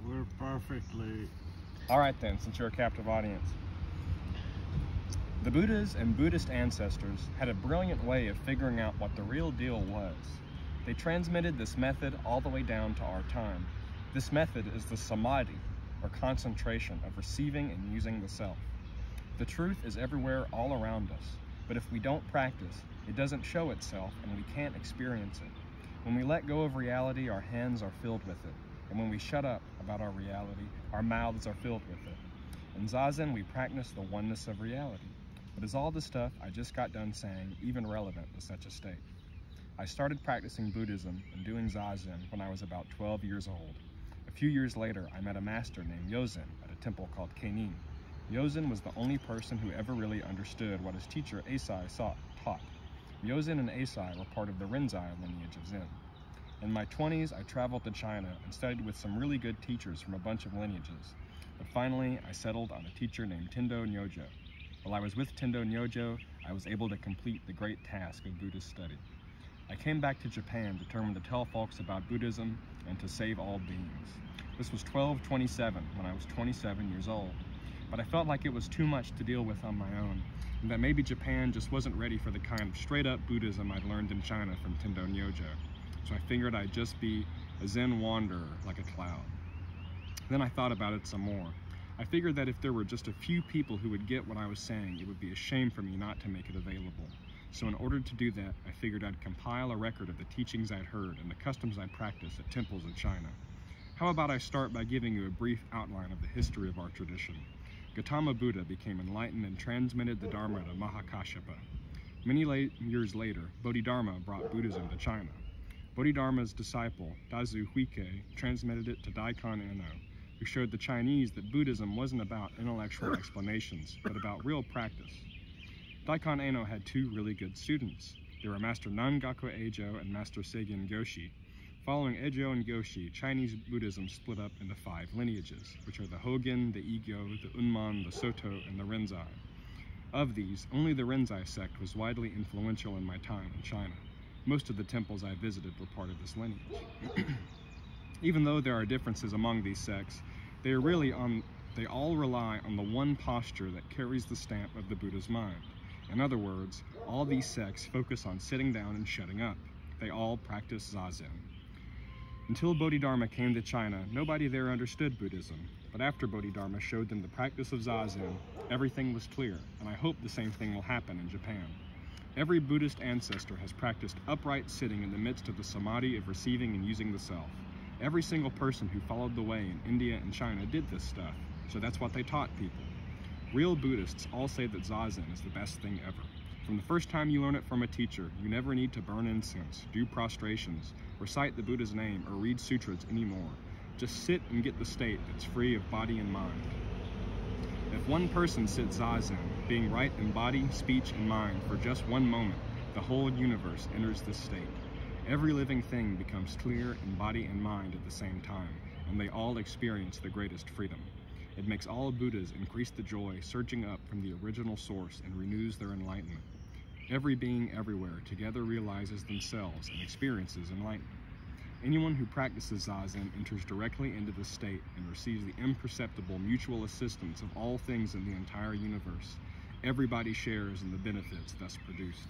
We're perfectly. All right then, since you're a captive audience. The Buddhas and Buddhist ancestors had a brilliant way of figuring out what the real deal was. They transmitted this method all the way down to our time. This method is the samadhi, or concentration of receiving and using the self. The truth is everywhere all around us, but if we don't practice, it doesn't show itself and we can't experience it. When we let go of reality, our hands are filled with it. And when we shut up about our reality, our mouths are filled with it. In Zazen, we practice the oneness of reality. But is all the stuff I just got done saying even relevant to such a state? I started practicing Buddhism and doing Zazen when I was about 12 years old. A few years later, I met a master named Zazen at a temple called Kenin. Zazen was the only person who ever really understood what his teacher Eisai taught. Zazen and Eisai were part of the Rinzai lineage of Zen. In my 20s, I traveled to China and studied with some really good teachers from a bunch of lineages. But finally, I settled on a teacher named Tendo Nyojo. While I was with Tendo Nyojo, I was able to complete the great task of Buddhist study. I came back to Japan determined to tell folks about Buddhism and to save all beings. This was 12/27 when I was 27 years old. But I felt like it was too much to deal with on my own, and that maybe Japan just wasn't ready for the kind of straight-up Buddhism I'd learned in China from Tendo Nyojo. So I figured I'd just be a Zen wanderer like a cloud. Then I thought about it some more. I figured that if there were just a few people who would get what I was saying, it would be a shame for me not to make it available. So in order to do that, I figured I'd compile a record of the teachings I'd heard and the customs I'd practiced at temples in China. How about I start by giving you a brief outline of the history of our tradition? Gautama Buddha became enlightened and transmitted the Dharma to Mahakashyapa. Many years later, Bodhidharma brought Buddhism to China. Bodhidharma's disciple, Dazu Huike, transmitted it to Digen, who showed the Chinese that Buddhism wasn't about intellectual explanations, but about real practice. Digen had two really good students. They were Master Nangaku Eijo and Master Seigen Goshi. Following Eijo and Goshi, Chinese Buddhism split up into 5 lineages, which are the Hogen, the Igo, the Unman, the Soto, and the Rinzai. Of these, only the Rinzai sect was widely influential in my time in China. Most of the temples I visited were part of this lineage. Even though there are differences among these sects, they all rely on the one posture that carries the stamp of the Buddha's mind. In other words, all these sects focus on sitting down and shutting up. They all practice Zazen. Until Bodhidharma came to China, nobody there understood Buddhism. But after Bodhidharma showed them the practice of Zazen, everything was clear, and I hope the same thing will happen in Japan. Every Buddhist ancestor has practiced upright sitting in the midst of the samadhi of receiving and using the self. Every single person who followed the way in India and China did this stuff, so that's what they taught people. Real Buddhists all say that Zazen is the best thing ever. From the first time you learn it from a teacher, you never need to burn incense, do prostrations, recite the Buddha's name, or read sutras anymore. Just sit and get the state that's free of body and mind. If one person sits Zazen, being right in body, speech, and mind for just one moment, the whole universe enters this state. Every living thing becomes clear in body and mind at the same time, and they all experience the greatest freedom. It makes all Buddhas increase the joy surging up from the original source and renews their enlightenment. Every being everywhere together realizes themselves and experiences enlightenment. Anyone who practices Zazen enters directly into this state and receives the imperceptible mutual assistance of all things in the entire universe. Everybody shares in the benefits thus produced.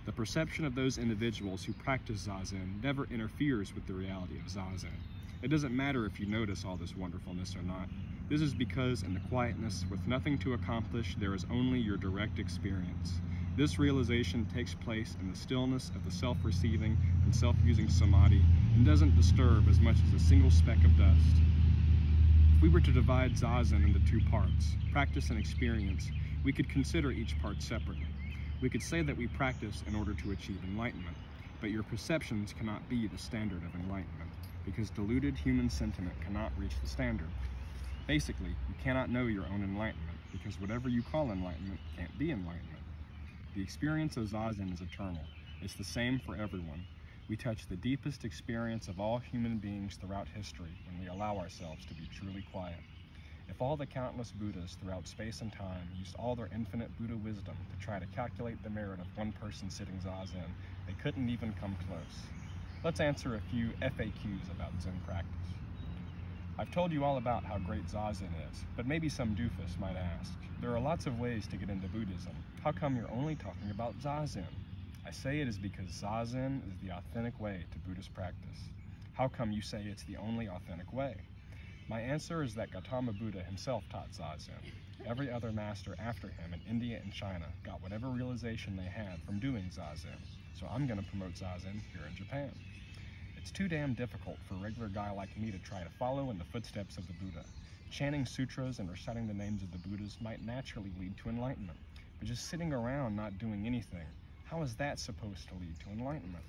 The perception of those individuals who practice Zazen never interferes with the reality of Zazen. It doesn't matter if you notice all this wonderfulness or not. This is because in the quietness, with nothing to accomplish, there is only your direct experience. This realization takes place in the stillness of the self-receiving and self-using samadhi and doesn't disturb as much as a single speck of dust. If we were to divide Zazen into 2 parts, practice and experience, we could consider each part separately. We could say that we practice in order to achieve enlightenment, but your perceptions cannot be the standard of enlightenment, because diluted human sentiment cannot reach the standard. Basically, you cannot know your own enlightenment, because whatever you call enlightenment can't be enlightenment. The experience of Zazen is eternal. It's the same for everyone. We touch the deepest experience of all human beings throughout history when we allow ourselves to be truly quiet. If all the countless Buddhas throughout space and time used all their infinite Buddha wisdom to try to calculate the merit of one person sitting Zazen, they couldn't even come close. Let's answer a few FAQs about Zen practice. I've told you all about how great Zazen is, but maybe some doofus might ask, there are lots of ways to get into Buddhism. How come you're only talking about Zazen? I say it is because Zazen is the authentic way to Buddhist practice. How come you say it's the only authentic way? My answer is that Gautama Buddha himself taught Zazen. Every other master after him in India and China got whatever realization they had from doing Zazen, so I'm going to promote Zazen here in Japan. It's too damn difficult for a regular guy like me to try to follow in the footsteps of the Buddha. Chanting sutras and reciting the names of the Buddhas might naturally lead to enlightenment, but just sitting around not doing anything, how is that supposed to lead to enlightenment?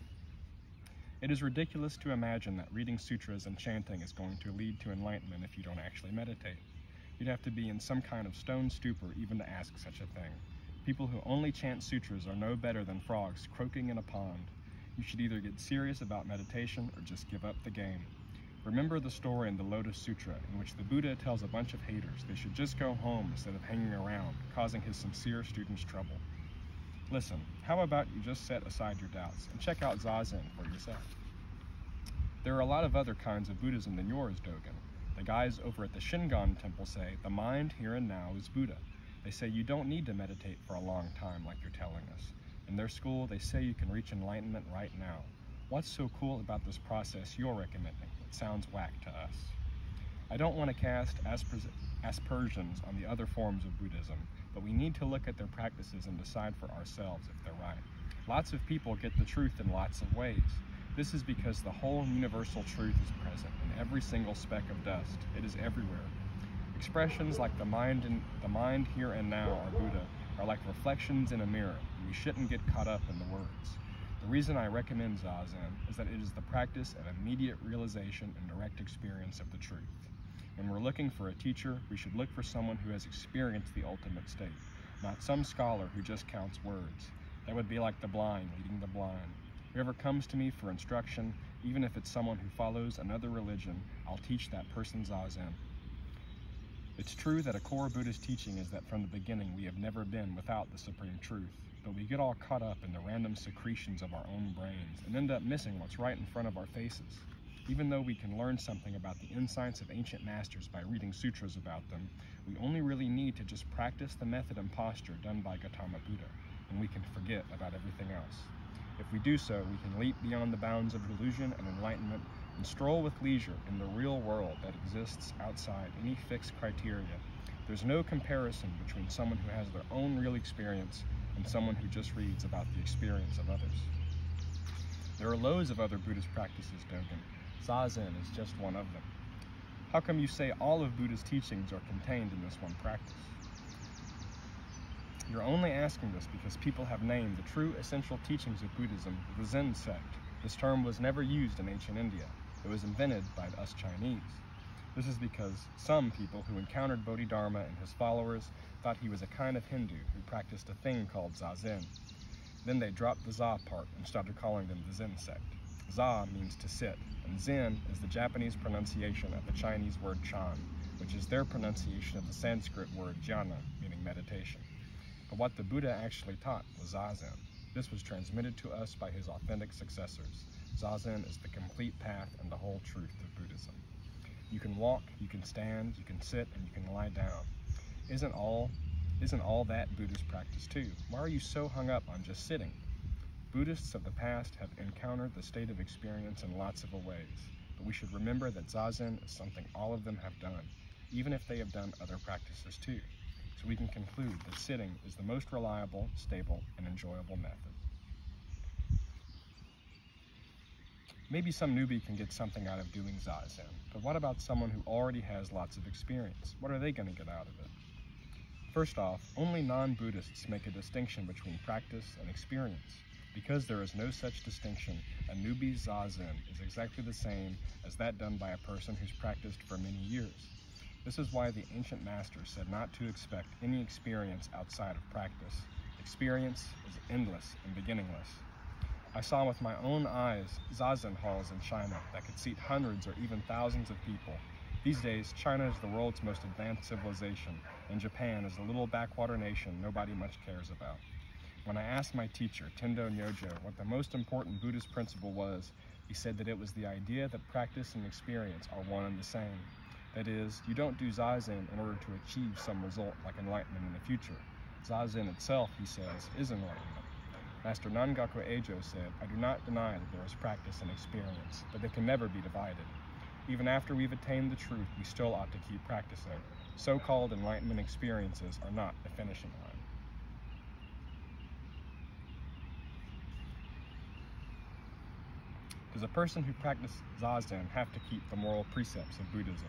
It is ridiculous to imagine that reading sutras and chanting is going to lead to enlightenment if you don't actually meditate. You'd have to be in some kind of stone stupor even to ask such a thing. People who only chant sutras are no better than frogs croaking in a pond. You should either get serious about meditation or just give up the game. Remember the story in the Lotus Sutra in which the Buddha tells a bunch of haters they should just go home instead of hanging around, causing his sincere students trouble. Listen, how about you just set aside your doubts and check out Zazen for yourself? There are a lot of other kinds of Buddhism than yours, Dogen. The guys over at the Shingon temple say the mind here and now is Buddha. They say you don't need to meditate for a long time like you're telling us. In their school, they say you can reach enlightenment right now. What's so cool about this process you're recommending? It sounds whack to us. I don't want to cast aspersions on the other forms of Buddhism, but we need to look at their practices and decide for ourselves if they're right. Lots of people get the truth in lots of ways. This is because the whole universal truth is present in every single speck of dust. It is everywhere. Expressions like the mind here and now are Buddha are like reflections in a mirror, and we shouldn't get caught up in the words. The reason I recommend Zazen is that it is the practice of immediate realization and direct experience of the truth. When we're looking for a teacher, we should look for someone who has experienced the ultimate state, not some scholar who just counts words. That would be like the blind leading the blind. Whoever comes to me for instruction, even if it's someone who follows another religion, I'll teach that person Zazen. It's true that a core Buddhist teaching is that from the beginning we have never been without the supreme truth, but we get all caught up in the random secretions of our own brains and end up missing what's right in front of our faces. Even though we can learn something about the insights of ancient masters by reading sutras about them, we only really need to just practice the method and posture done by Gautama Buddha, and we can forget about everything else. If we do so, we can leap beyond the bounds of delusion and enlightenment and stroll with leisure in the real world that exists outside any fixed criteria. There's no comparison between someone who has their own real experience and someone who just reads about the experience of others. There are loads of other Buddhist practices, Dogen. Zazen is just one of them. How come you say all of Buddha's teachings are contained in this one practice? You're only asking this because people have named the true essential teachings of Buddhism the Zen sect. This term was never used in ancient India. It was invented by us Chinese. This is because some people who encountered Bodhidharma and his followers thought he was a kind of Hindu who practiced a thing called Zazen. Then they dropped the Za part and started calling them the Zen sect. Za means to sit, and Zen is the Japanese pronunciation of the Chinese word Chan, which is their pronunciation of the Sanskrit word jhana, meaning meditation. But what the Buddha actually taught was Zazen. This was transmitted to us by his authentic successors. Zazen is the complete path and the whole truth of Buddhism. You can walk, you can stand, you can sit, and you can lie down. Isn't all that Buddhist practice too? Why are you so hung up on just sitting? Buddhists of the past have encountered the state of experience in lots of ways, but we should remember that Zazen is something all of them have done, even if they have done other practices too. So we can conclude that sitting is the most reliable, stable, and enjoyable method. Maybe some newbie can get something out of doing Zazen, but what about someone who already has lots of experience? What are they going to get out of it? First off, only non-Buddhists make a distinction between practice and experience. Because there is no such distinction, a newbie's Zazen is exactly the same as that done by a person who's practiced for many years. This is why the ancient masters said not to expect any experience outside of practice. Experience is endless and beginningless. I saw with my own eyes Zazen halls in China that could seat hundreds or even thousands of people. These days, China is the world's most advanced civilization, and Japan is a little backwater nation nobody much cares about. When I asked my teacher, Tendo Nyojo, what the most important Buddhist principle was, he said that it was the idea that practice and experience are one and the same. That is, you don't do Zazen in order to achieve some result like enlightenment in the future. Zazen itself, he says, is enlightenment. Master Nangaku Eijo said, I do not deny that there is practice and experience, but they can never be divided. Even after we've attained the truth, we still ought to keep practicing. So-called enlightenment experiences are not the finishing line. Does a person who practices Zazen have to keep the moral precepts of Buddhism?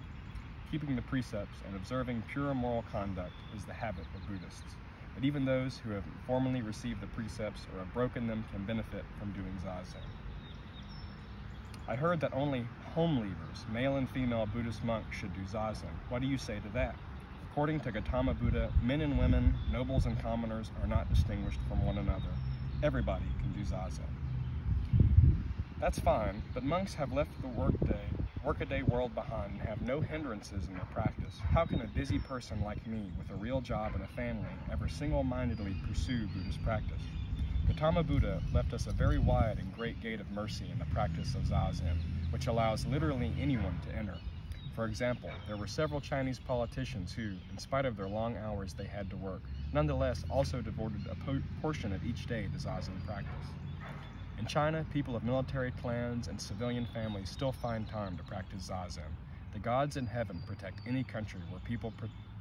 Keeping the precepts and observing pure moral conduct is the habit of Buddhists. But even those who have formally received the precepts or have broken them can benefit from doing Zazen. I heard that only home leavers, male and female Buddhist monks, should do Zazen. What do you say to that? According to Gautama Buddha, men and women, nobles and commoners are not distinguished from one another. Everybody can do Zazen. That's fine, but monks have left the workaday world behind and have no hindrances in their practice. How can a busy person like me, with a real job and a family, ever single-mindedly pursue Buddhist practice? Gautama Buddha left us a very wide and great gate of mercy in the practice of Zazen, which allows literally anyone to enter. For example, there were several Chinese politicians who, in spite of their long hours they had to work, nonetheless also devoted a portion of each day to Zazen practice. In China, people of military clans and civilian families still find time to practice Zazen. The gods in heaven protect any country where people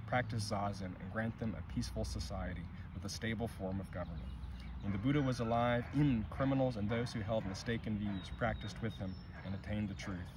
practice Zazen and grant them a peaceful society with a stable form of government. When the Buddha was alive, even criminals and those who held mistaken views practiced with him and attained the truth.